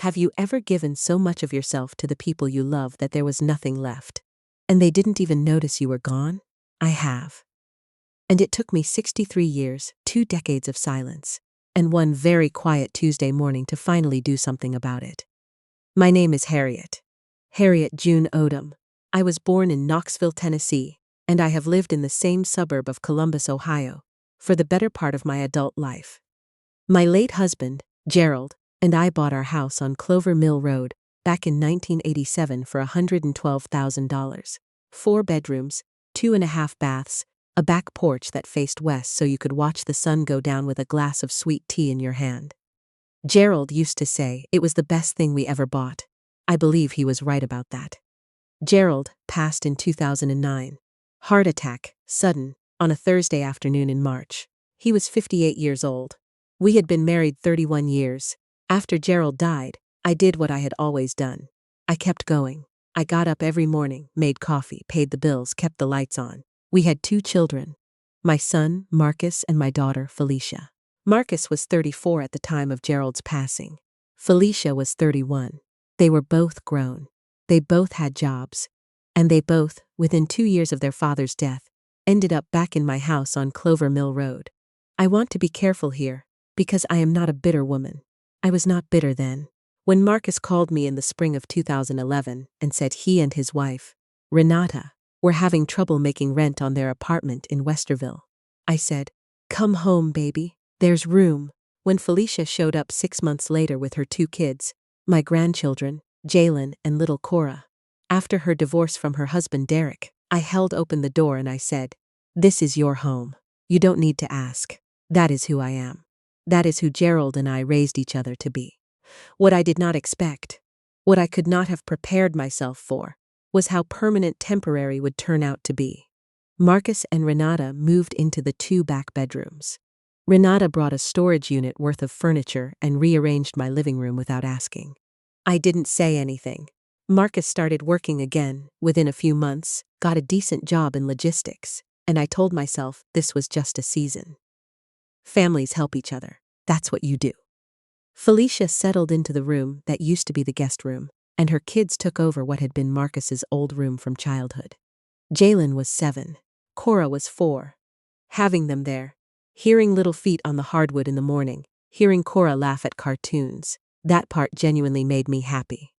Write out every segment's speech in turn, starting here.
Have you ever given so much of yourself to the people you love that there was nothing left, and they didn't even notice you were gone? I have. And it took me 63 years, 2 decades of silence, and one very quiet Tuesday morning to finally do something about it. My name is Harriet. Harriet June Odom. I was born in Knoxville, Tennessee, and I have lived in the same suburb of Columbus, Ohio, for the better part of my adult life. My late husband, Gerald, and I bought our house on Clover Mill Road back in 1987 for $112,000. 4 bedrooms, 2.5 baths, a back porch that faced west so you could watch the sun go down with a glass of sweet tea in your hand. Gerald used to say it was the best thing we ever bought. I believe he was right about that. Gerald passed in 2009. Heart attack, sudden, on a Thursday afternoon in March. He was 58 years old. We had been married 31 years. After Gerald died, I did what I had always done. I kept going. I got up every morning, made coffee, paid the bills, kept the lights on. We had 2 children, my son, Marcus, and my daughter, Felicia. Marcus was 34 at the time of Gerald's passing. Felicia was 31. They were both grown. They both had jobs. And they both, within 2 years of their father's death, ended up back in my house on Clover Mill Road. I want to be careful here, because I am not a bitter woman. I was not bitter then. When Marcus called me in the spring of 2011 and said he and his wife, Renata, were having trouble making rent on their apartment in Westerville, I said, "Come home, baby. There's room." When Felicia showed up 6 months later with her 2 kids, my grandchildren, Jalen and little Cora, after her divorce from her husband Derek, I held open the door and I said, "This is your home. You don't need to ask. That is who I am. That is who Gerald and I raised each other to be." What I did not expect, what I could not have prepared myself for, was how permanent temporary would turn out to be. Marcus and Renata moved into the 2 back bedrooms. Renata brought a storage unit worth of furniture and rearranged my living room without asking. I didn't say anything. Marcus started working again within a few months, got a decent job in logistics, and I told myself this was just a season. Families help each other. That's what you do. Felicia settled into the room that used to be the guest room, and her kids took over what had been Marcus's old room from childhood. Jalen was 7. Cora was 4. Having them there, hearing little feet on the hardwood in the morning, hearing Cora laugh at cartoons, that part genuinely made me happy.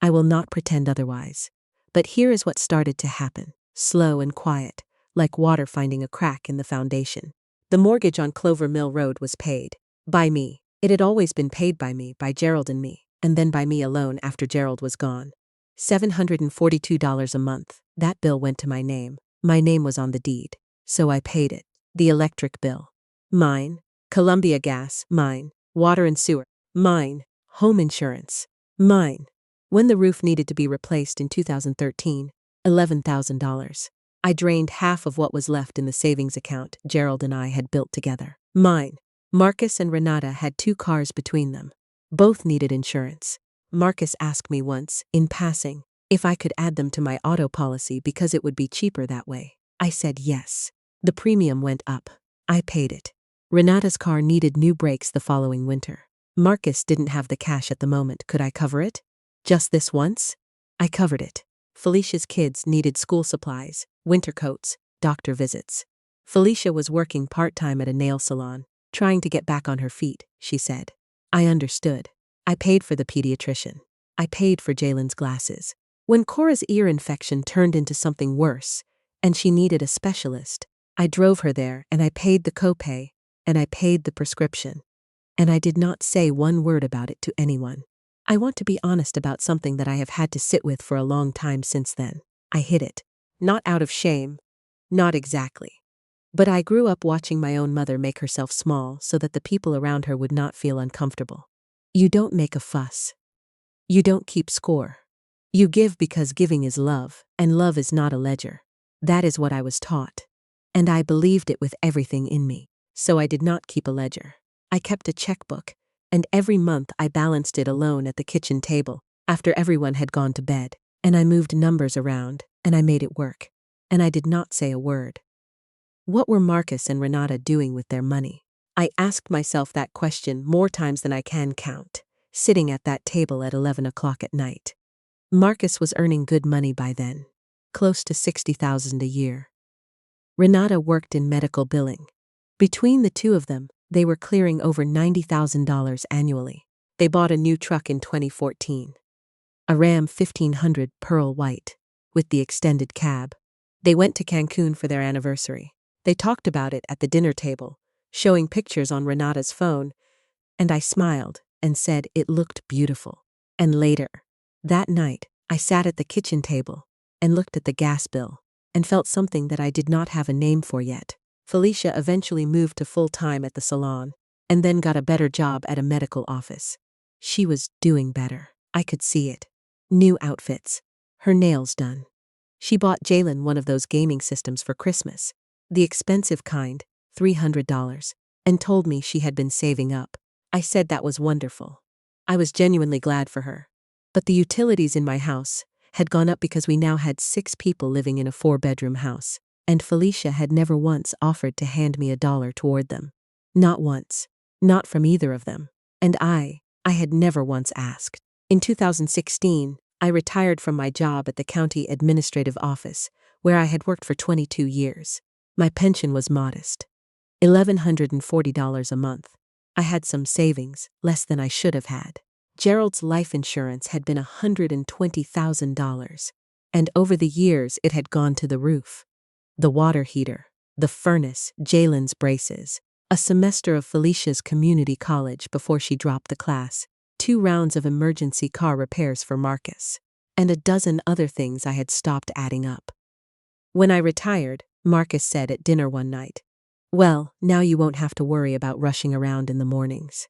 I will not pretend otherwise. But here is what started to happen, slow and quiet, like water finding a crack in the foundation. The mortgage on Clover Mill Road was paid. By me. It had always been paid by me, by Gerald and me, and then by me alone after Gerald was gone. $742 a month. That bill went to my name. My name was on the deed. So I paid it. The electric bill. Mine. Columbia Gas. Mine. Water and sewer. Mine. Home insurance. Mine. When the roof needed to be replaced in 2013, $11,000. I drained half of what was left in the savings account Gerald and I had built together. Mine. Marcus and Renata had 2 cars between them. Both needed insurance. Marcus asked me once, in passing, if I could add them to my auto policy because it would be cheaper that way. I said yes. The premium went up. I paid it. Renata's car needed new brakes the following winter. Marcus didn't have the cash at the moment. Could I cover it? Just this once? I covered it. Felicia's kids needed school supplies, winter coats, doctor visits. Felicia was working part-time at a nail salon, trying to get back on her feet, she said. I understood. I paid for the pediatrician. I paid for Jalen's glasses. When Cora's ear infection turned into something worse, and she needed a specialist, I drove her there and I paid the copay, and I paid the prescription. And I did not say one word about it to anyone. I want to be honest about something that I have had to sit with for a long time since then. I hid it. Not out of shame. Not exactly. But I grew up watching my own mother make herself small so that the people around her would not feel uncomfortable. You don't make a fuss. You don't keep score. You give because giving is love, and love is not a ledger. That is what I was taught. And I believed it with everything in me. So I did not keep a ledger. I kept a checkbook, and every month I balanced it alone at the kitchen table, after everyone had gone to bed, and I moved numbers around, and I made it work. And I did not say a word. What were Marcus and Renata doing with their money? I asked myself that question more times than I can count. sitting at that table at 11 o'clock at night. Marcus was earning good money by then, close to $60,000 a year. Renata worked in medical billing. Between the two of them, they were clearing over $90,000 annually. They bought a new truck in 2014. A Ram 1500 pearl white, with the extended cab. They went to Cancun for their anniversary. They talked about it at the dinner table, showing pictures on Renata's phone, and I smiled and said it looked beautiful. And later, that night, I sat at the kitchen table and looked at the gas bill and felt something that I did not have a name for yet. Felicia eventually moved to full-time at the salon and then got a better job at a medical office. She was doing better. I could see it. New outfits. Her nails done. She bought Jalen one of those gaming systems for Christmas, the expensive kind, $300, and told me she had been saving up. I said that was wonderful. I was genuinely glad for her. But the utilities in my house had gone up because we now had 6 people living in a 4-bedroom house, and Felicia had never once offered to hand me $1 toward them. Not once. Not from either of them. And I had never once asked. In 2016, I retired from my job at the county administrative office, where I had worked for 22 years. My pension was modest, $1,140 a month. I had some savings, less than I should have had. Gerald's life insurance had been $120,000, and over the years it had gone to the roof. The water heater, the furnace, Jalen's braces, a semester of Felicia's community college before she dropped the class, 2 rounds of emergency car repairs for Marcus, and a dozen other things I had stopped adding up. When I retired, Marcus said at dinner one night, "Well, now you won't have to worry about rushing around in the mornings."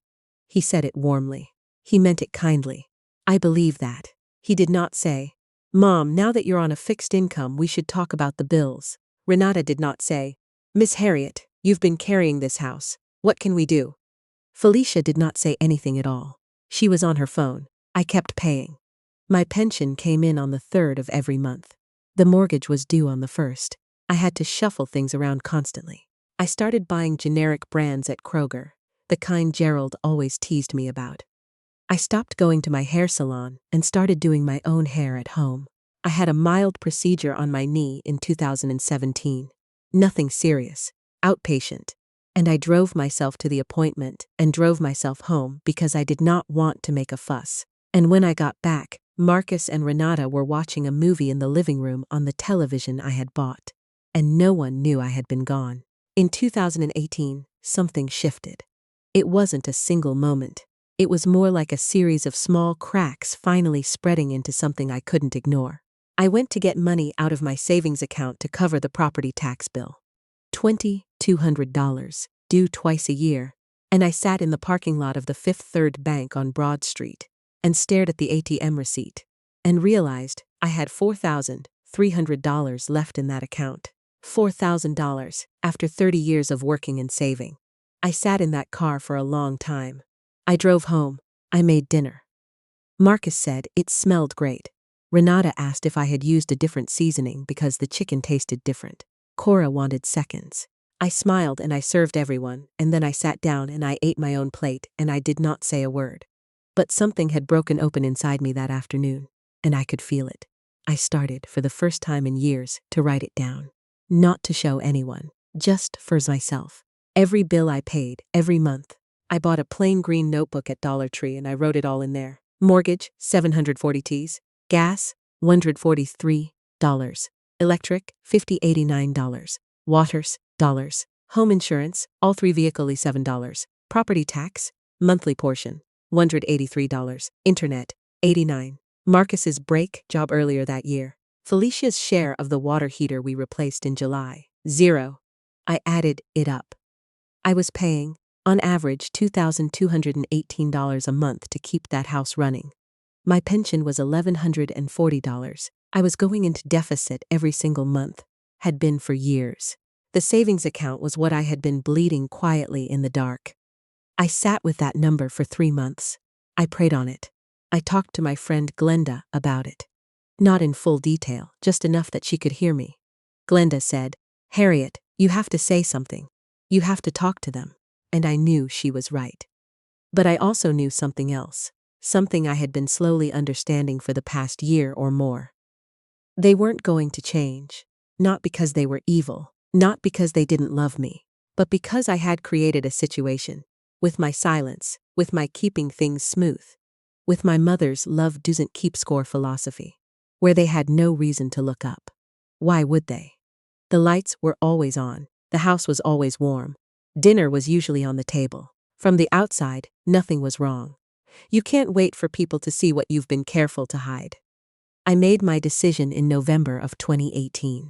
He said it warmly. He meant it kindly. I believe that. He did not say, "Mom, now that you're on a fixed income, we should talk about the bills." Renata did not say, "Miss Harriet, you've been carrying this house. What can we do?" Felicia did not say anything at all. She was on her phone. I kept paying. My pension came in on the 3rd of every month. The mortgage was due on the 1st. I had to shuffle things around constantly. I started buying generic brands at Kroger, the kind Gerald always teased me about. I stopped going to my hair salon and started doing my own hair at home. I had a mild procedure on my knee in 2017. Nothing serious, outpatient. And I drove myself to the appointment and drove myself home because I did not want to make a fuss. And when I got back, Marcus and Renata were watching a movie in the living room on the television I had bought. And no one knew I had been gone. In 2018, something shifted. It wasn't a single moment. It was more like a series of small cracks finally spreading into something I couldn't ignore. I went to get money out of my savings account to cover the property tax bill. $2,200, due twice a year, and I sat in the parking lot of the Fifth Third Bank on Broad Street and stared at the ATM receipt and realized I had $4,300 left in that account. $4,000 after 30 years of working and saving. I sat in that car for a long time. I drove home. I made dinner. Marcus said it smelled great. Renata asked if I had used a different seasoning because the chicken tasted different. Cora wanted seconds. I smiled and I served everyone, and then I sat down and I ate my own plate and I did not say a word. But something had broken open inside me that afternoon, and I could feel it. I started, for the first time in years, to write it down. Not to show anyone, just for myself. Every bill I paid, every month. I bought a plain green notebook at Dollar Tree and I wrote it all in there. Mortgage, 740 Ts. Gas, $143. Electric, $50.89. Waters, dollars. Home insurance, all 3 vehicles, $7. Property tax, monthly portion, $183. Internet, $89. Marcus's break job earlier that year. Felicia's share of the water heater we replaced in July, $0. I added it up. I was paying, on average, $2,218 a month to keep that house running. My pension was $1,140. I was going into deficit every single month, had been for years. The savings account was what I had been bleeding quietly in the dark. I sat with that number for 3 months. I prayed on it. I talked to my friend Glenda about it. Not in full detail, just enough that she could hear me. Glenda said, "Harriet, you have to say something. You have to talk to them." And I knew she was right. But I also knew something else. something I had been slowly understanding for the past year or more. They weren't going to change, not because they were evil, not because they didn't love me, but because I had created a situation, with my silence, with my keeping things smooth, with my mother's love doesn't keep score philosophy, where they had no reason to look up. Why would they? The lights were always on, the house was always warm, dinner was usually on the table. From the outside, nothing was wrong. You can't wait for people to see what you've been careful to hide. I made my decision in November of 2018,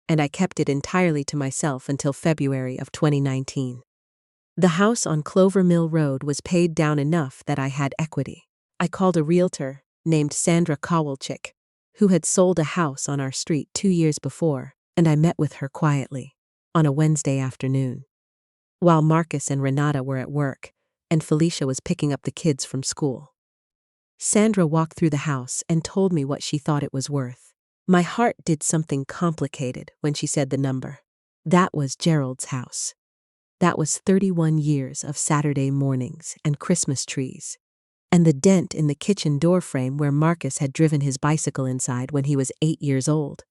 and I kept it entirely to myself until February of 2019. The house on Clover Mill Road was paid down enough that I had equity. I called a realtor named Sandra Kowalczyk, who had sold a house on our street 2 years before, and I met with her quietly, on a Wednesday afternoon. While Marcus and Renata were at work, and Felicia was picking up the kids from school. Sandra walked through the house and told me what she thought it was worth. My heart did something complicated when she said the number. That was Gerald's house. That was 31 years of Saturday mornings and Christmas trees. And the dent in the kitchen door frame where Marcus had driven his bicycle inside when he was 8 years old.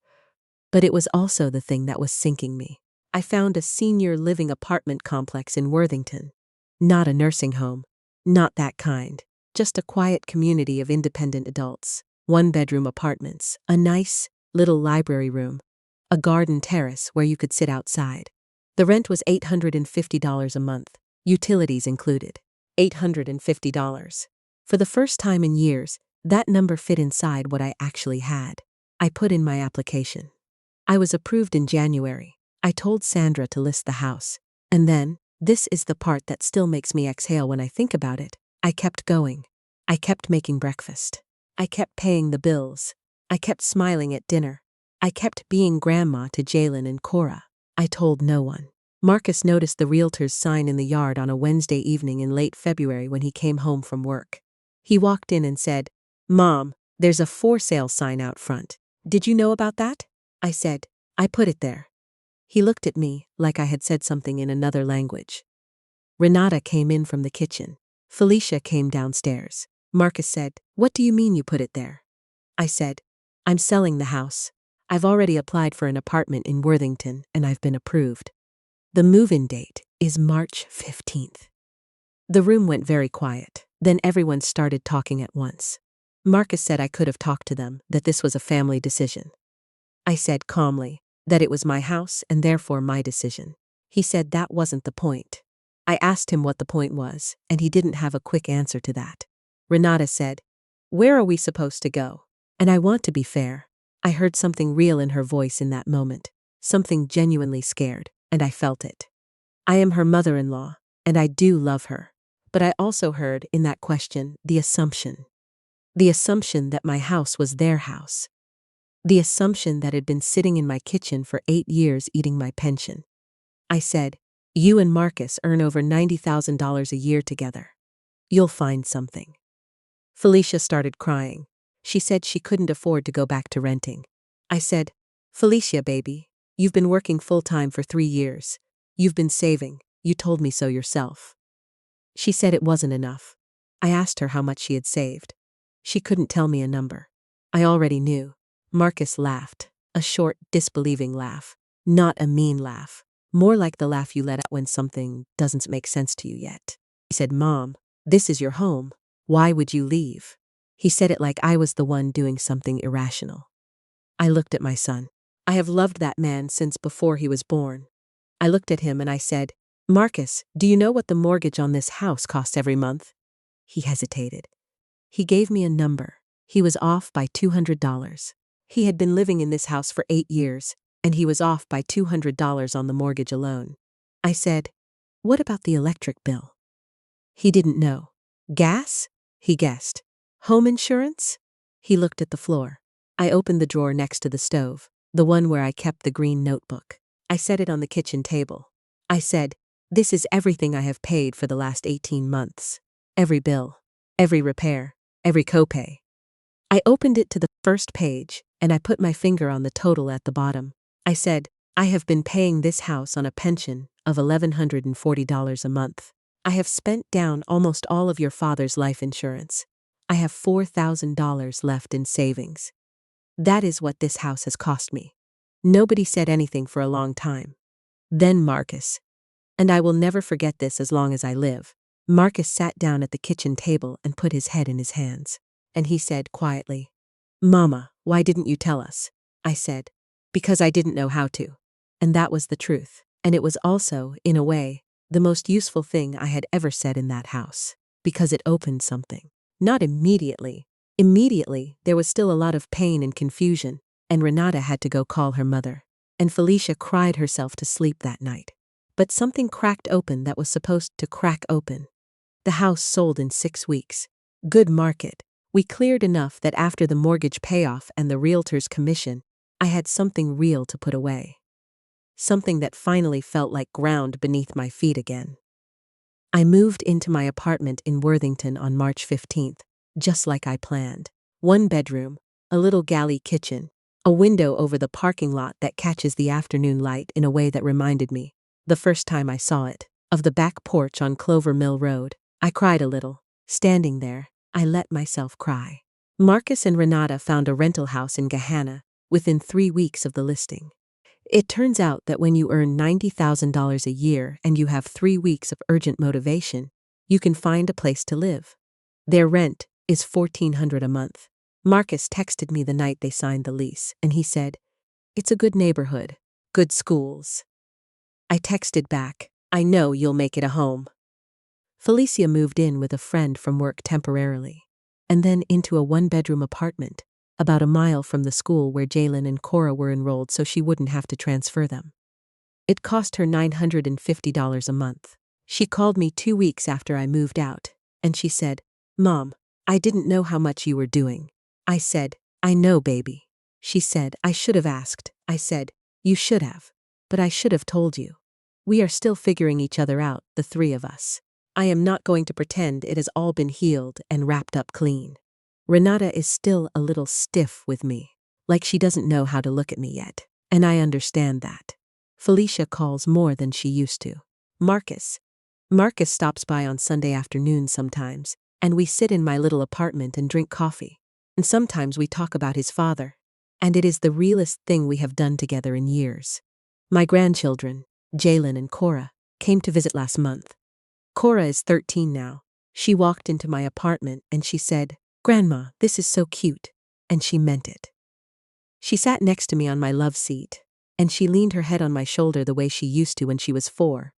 But it was also the thing that was sinking me. I found a senior living apartment complex in Worthington. Not a nursing home. Not that kind. Just a quiet community of independent adults. 1-bedroom apartments. A nice, little library room. A garden terrace where you could sit outside. The rent was $850 a month. Utilities included. $850. For the first time in years, that number fit inside what I actually had. I put in my application. I was approved in January. I told Sandra to list the house. And then, this is the part that still makes me exhale when I think about it, I kept going. I kept making breakfast. I kept paying the bills. I kept smiling at dinner. I kept being grandma to Jalen and Cora. I told no one. Marcus noticed the realtor's sign in the yard on a Wednesday evening in late February when he came home from work. He walked in and said, "Mom, there's a for sale sign out front. Did you know about that?" I said, "I put it there." He looked at me like I had said something in another language. Renata came in from the kitchen. Felicia came downstairs. Marcus said, "What do you mean you put it there?" I said, "I'm selling the house. I've already applied for an apartment in Worthington and I've been approved. The move-in date is March 15th. The room went very quiet. Then everyone started talking at once. Marcus said I could have talked to them, that this was a family decision. I said calmly that it was my house and therefore my decision. He said that wasn't the point. I asked him what the point was, and he didn't have a quick answer to that. Renata said, "Where are we supposed to go?" And I want to be fair. I heard something real in her voice in that moment, something genuinely scared, and I felt it. I am her mother-in-law, and I do love her. But I also heard in that question the assumption. The assumption that my house was their house. The assumption that had been sitting in my kitchen for 8 years eating my pension. I said, "You and Marcus earn over $90,000 a year together. You'll find something." Felicia started crying. She said she couldn't afford to go back to renting. I said, "Felicia, baby, you've been working full-time for 3 years. You've been saving. You told me so yourself." She said it wasn't enough. I asked her how much she had saved. She couldn't tell me a number. I already knew. Marcus laughed, a short, disbelieving laugh. Not a mean laugh. More like the laugh you let out when something doesn't make sense to you yet. He said, "Mom, this is your home. Why would you leave?" He said it like I was the one doing something irrational. I looked at my son. I have loved that man since before he was born. I looked at him and I said, "Marcus, do you know what the mortgage on this house costs every month?" He hesitated. He gave me a number. He was off by $200. He had been living in this house for 8 years, and he was off by $200 on the mortgage alone. I said, "What about the electric bill?" He didn't know. "Gas?" he guessed. "Home insurance?" He looked at the floor. I opened the drawer next to the stove, the one where I kept the green notebook. I set it on the kitchen table. I said, "This is everything I have paid for the last 18 months. Every bill, every repair, every copay." I opened it to the first page, and I put my finger on the total at the bottom. I said, "I have been paying this house on a pension of $1,140 a month. I have spent down almost all of your father's life insurance. I have $4,000 left in savings. That is what this house has cost me. Nobody said anything for a long time. Then Marcus. And I will never forget this as long as I live. Marcus sat down at the kitchen table and put his head in his hands. And he said quietly, "Mama, why didn't you tell us?" I said, "Because I didn't know how to." And that was the truth. And it was also, in a way, the most useful thing I had ever said in that house. Because it opened something. Not immediately. Immediately, there was still a lot of pain and confusion, and Renata had to go call her mother. And Felicia cried herself to sleep that night. But something cracked open that was supposed to crack open. The house sold in 6 weeks. Good market. We cleared enough that after the mortgage payoff and the realtor's commission, I had something real to put away. Something that finally felt like ground beneath my feet again. I moved into my apartment in Worthington on March 15th, just like I planned. 1 bedroom, a little galley kitchen, a window over the parking lot that catches the afternoon light in a way that reminded me, the first time I saw it, of the back porch on Clover Mill Road. I cried a little. Standing there, I let myself cry. Marcus and Renata found a rental house in Gahanna within 3 weeks of the listing. It turns out that when you earn $90,000 a year and you have 3 weeks of urgent motivation, you can find a place to live. Their rent is $1,400 a month. Marcus texted me the night they signed the lease, and he said, "It's a good neighborhood, good schools." I texted back, "I know you'll make it a home." Felicia moved in with a friend from work temporarily, and then into a 1-bedroom apartment, about a mile from the school where Jalen and Cora were enrolled so she wouldn't have to transfer them. It cost her $950 a month. She called me 2 weeks after I moved out, and she said, "Mom, I didn't know how much you were doing." I said, "I know, baby." She said, "I should have asked." I said, "You should have. But I should have told you. We are still figuring each other out, the 3 of us. I am not going to pretend it has all been healed and wrapped up clean. Renata is still a little stiff with me, like she doesn't know how to look at me yet, and I understand that. Felicia calls more than she used to. Marcus stops by on Sunday afternoons sometimes, and we sit in my little apartment and drink coffee. And sometimes we talk about his father, and it is the realest thing we have done together in years. My grandchildren, Jalen and Cora, came to visit last month. Cora is 13 now. She walked into my apartment and she said, "Grandma, this is so cute," and she meant it. She sat next to me on my love seat, and she leaned her head on my shoulder the way she used to when she was 4,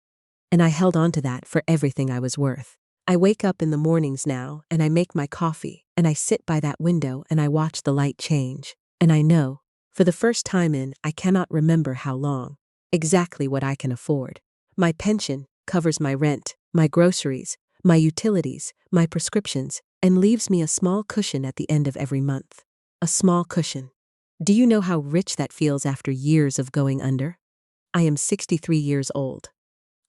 and I held on to that for everything I was worth. I wake up in the mornings now, and I make my coffee, and I sit by that window and I watch the light change, and I know, for the first time in I cannot remember how long, exactly what I can afford. My pension covers my rent, my groceries, my utilities, my prescriptions, and leaves me a small cushion at the end of every month. A small cushion. Do you know how rich that feels after years of going under? I am 63 years old.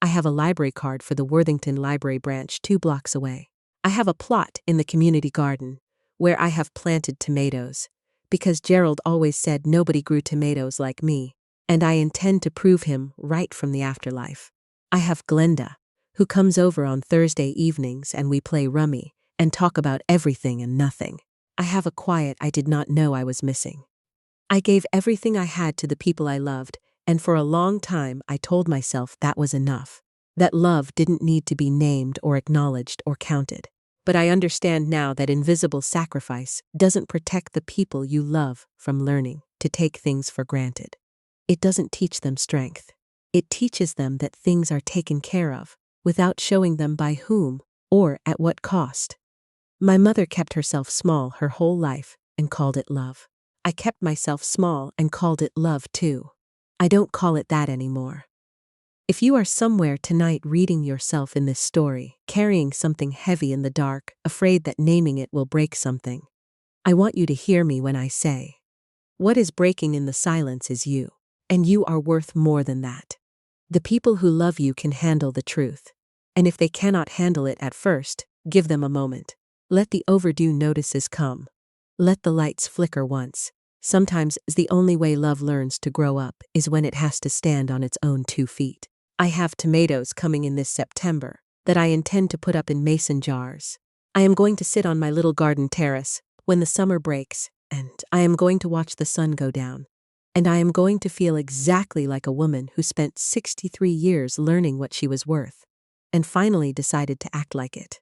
I have a library card for the Worthington Library branch 2 blocks away. I have a plot in the community garden where I have planted tomatoes, because Gerald always said nobody grew tomatoes like me, and I intend to prove him right from the afterlife. I have Glenda, who comes over on Thursday evenings and we play rummy and talk about everything and nothing. I have a quiet I did not know I was missing. I gave everything I had to the people I loved, and for a long time I told myself that was enough. That love didn't need to be named or acknowledged or counted. But I understand now that invisible sacrifice doesn't protect the people you love from learning to take things for granted. It doesn't teach them strength. It teaches them that things are taken care of, without showing them by whom or at what cost. My mother kept herself small her whole life and called it love. I kept myself small and called it love too. I don't call it that anymore. If you are somewhere tonight reading yourself in this story, carrying something heavy in the dark, afraid that naming it will break something, I want you to hear me when I say, what is breaking in the silence is you, and you are worth more than that. The people who love you can handle the truth, and if they cannot handle it at first, give them a moment. Let the overdue notices come. Let the lights flicker once. Sometimes the only way love learns to grow up is when it has to stand on its own 2 feet. I have tomatoes coming in this September that I intend to put up in mason jars. I am going to sit on my little garden terrace when the summer breaks, and I am going to watch the sun go down. And I am going to feel exactly like a woman who spent 63 years learning what she was worth, and finally decided to act like it.